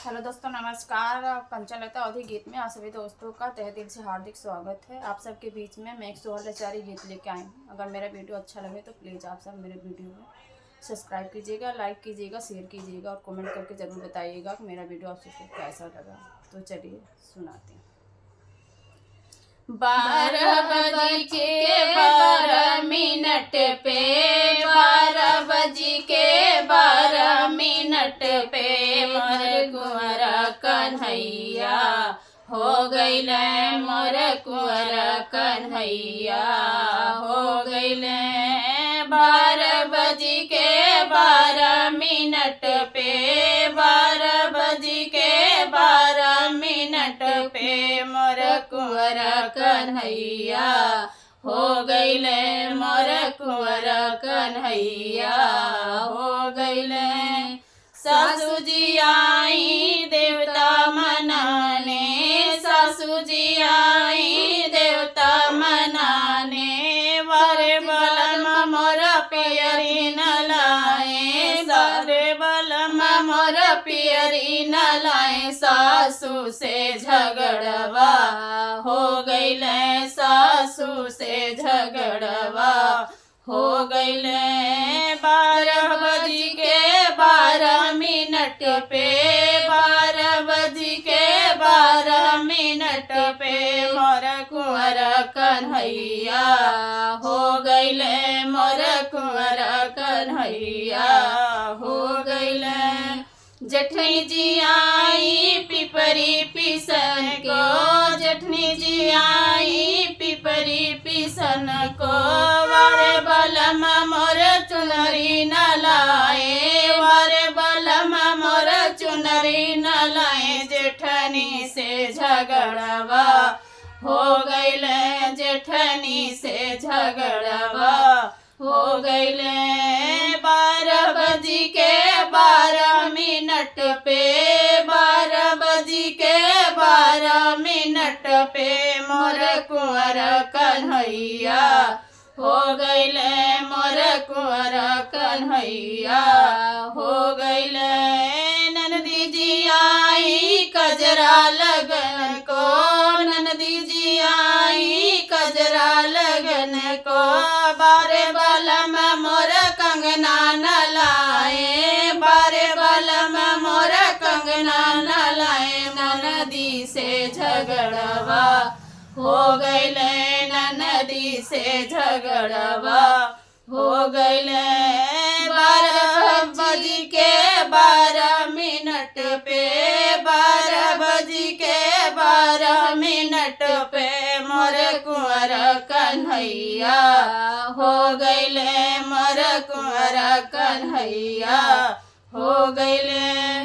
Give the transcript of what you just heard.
Hello दोस्तों, नमस्कार। पंचलता अवधि गीत में आप सभी दोस्तों का तहे दिल से हार्दिक स्वागत है। आप सबके बीच में मैं एक सोहर गीत लेके आई हूँ। अगर मेरा वीडियो अच्छा लगे तो प्लीज़ आप सब मेरे वीडियो में सब्सक्राइब कीजिएगा, लाइक कीजिएगा, शेयर कीजिएगा और कमेंट करके ज़रूर बताइएगा कि मेरा वीडियो आप सबको कैसा लगा। तो चलिए सुनाते हैं। 12 बज के 12 मिनट पे 12 बज के 12 मिनट पे मोर कुंवरा कन्हैया हो गइले, मोर कुंवरा कन्हैया हो गइले। 12 बज के 12 मिनट पे 12 बज के 12 मिनट पे मोर कुंवरा कन्हैया हो गइले, मोर कुंवरा कन्हैया हो गइले। सासू जी आई देवता मनाने, सासू जी आई देवता मनाने, वारे बलम मोर पियरी न लाए, सारे बलम मोर पियरी न लाए। सासू से झगड़वा हो गइले, सासू से झगड़वा हो गइले। 12 बज के 12 मिनट पे 12 बज के 12 मिनट पे मोर कुंवरा कन्हैया हो गइले, मोर कुंवरा कन्हैया हो गइले। जेठनी जी आई पिपरी पिसन को, जेठनी जी आई पिपरी पिसन को, वारे बलम मोर चुनरी न लाए, वारे बलम मोर चुनरी न लाए। जेठनी से झगड़वा हो गइले, जेठनी से झगड़वा हो गइले। 12 बज के 12 मिनट पे 12 बज के 12 मिनट पे मोर कुंवरा कन्हैया हो गइले, मोर कुंवरा कन्हैया हो गइले। ननदी जी आई कजरा लगन को, ननदी जी आई कजरा लगन को, बारे बलम मोर कंगना न लाए, बारे बलम मोर कंगना न लाए। ननदी से झगड़वा हो गइले, ननदी से झगड़वा हो गइले। 12 बज के 12 मिनट पे 12 बज के 12 मिनट पे मोर कुंवरा कन्हैया हो गइले, मोर कुंवरा कन्हैया हो गइले।